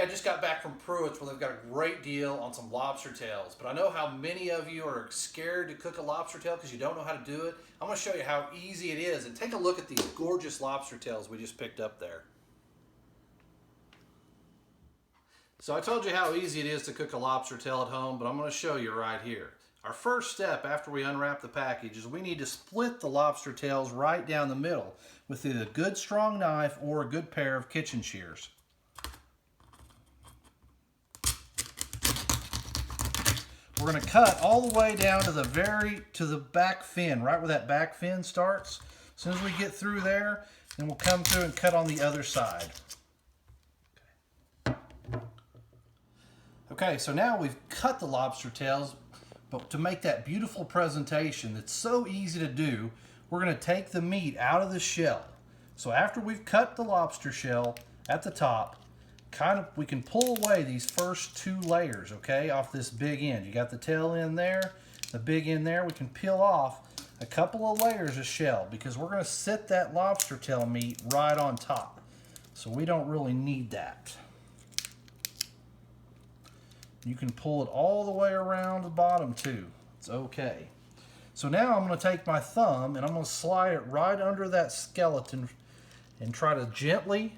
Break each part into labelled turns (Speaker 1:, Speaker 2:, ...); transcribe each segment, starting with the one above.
Speaker 1: Hey, I just got back from Pruitt's where they've got a great deal on some lobster tails. But I know how many of you are scared to cook a lobster tail because you don't know how to do it. I'm going to show you how easy it is. And take a look at these gorgeous lobster tails we just picked up there. So I told you how easy it is to cook a lobster tail at home, but I'm going to show you right here. Our first step after we unwrap the package is we need to split the lobster tails right down the middle with either a good strong knife or a good pair of kitchen shears. We're going to cut all the way down to the back fin, right where that back fin starts. As soon as we get through there, then we'll come through and cut on the other side. Okay, so now we've cut the lobster tails, but to make that beautiful presentation that's so easy to do, we're going to take the meat out of the shell. So after we've cut the lobster shell at the top, we can pull away these first two layers, okay, off this big end. You got the tail end there, the big end there. We can peel off a couple of layers of shell because we're going to sit that lobster tail meat right on top. So we don't really need that. You can pull it all the way around the bottom too. It's okay. So now I'm going to take my thumb and I'm going to slide it right under that skeleton and try to gently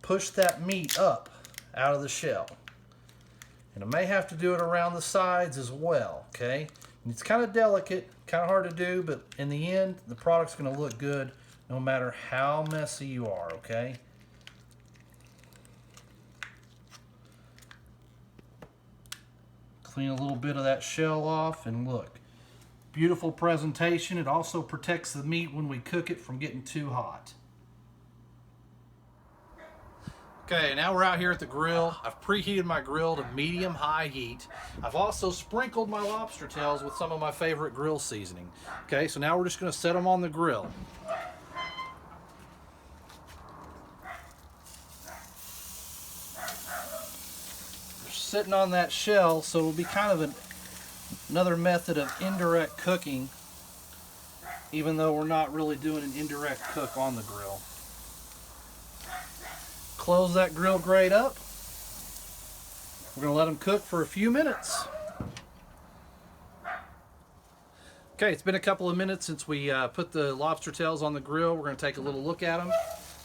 Speaker 1: push that meat up out of the shell. And I may have to do it around the sides as well, okay? And it's kind of delicate, kind of hard to do, but in the end, the product's going to look good no matter how messy you are, okay? Clean a little bit of that shell off, and look, beautiful presentation. It also protects the meat when we cook it from getting too hot. Okay, now we're out here at the grill. I've preheated my grill to medium-high heat. I've also sprinkled my lobster tails with some of my favorite grill seasoning. Okay, so now we're just going to set them on the grill. They're sitting on that shell, so it'll be kind of another method of indirect cooking, even though we're not really doing an indirect cook on the grill. Close that grill grate up. We're going to let them cook for a few minutes. Okay, it's been a couple of minutes since we put the lobster tails on the grill. We're going to take a little look at them.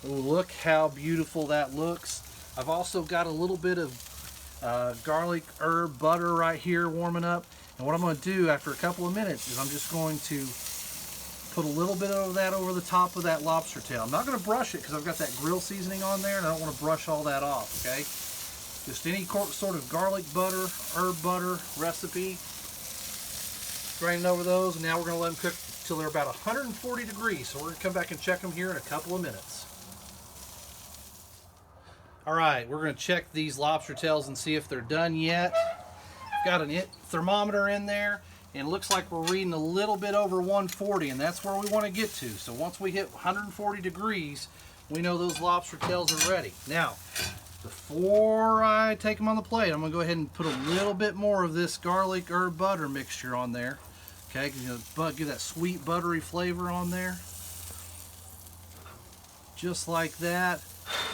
Speaker 1: Ooh, look how beautiful that looks. I've also got a little bit of garlic, herb, butter right here warming up. And what I'm going to do after a couple of minutes is I'm just going to put a little bit of that over the top of that lobster tail. I'm not going to brush it because I've got that grill seasoning on there and I don't want to brush all that off, okay? Just any sort of garlic butter, herb butter recipe. Draining over those, and now we're going to let them cook till they're about 140 degrees. So we're going to come back and check them here in a couple of minutes. All right, we're going to check these lobster tails and see if they're done yet. Got a thermometer in there. And it looks like we're reading a little bit over 140, and that's where we want to get to. So once we hit 140 degrees, we know those lobster tails are ready. Now, before I take them on the plate, I'm going to go ahead and put a little bit more of this garlic herb butter mixture on there. Okay, give that sweet buttery flavor on there. Just like that.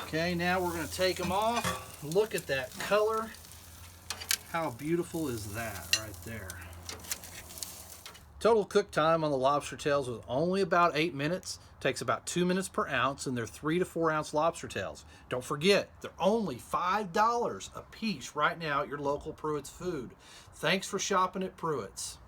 Speaker 1: Okay, now we're going to take them off. Look at that color. How beautiful is that right there? Total cook time on the lobster tails was only about 8 minutes. Takes about 2 minutes per ounce, and they're 3 to 4 ounce lobster tails. Don't forget, they're only $5 a piece right now at your local Pruitt's Food. Thanks for shopping at Pruitt's.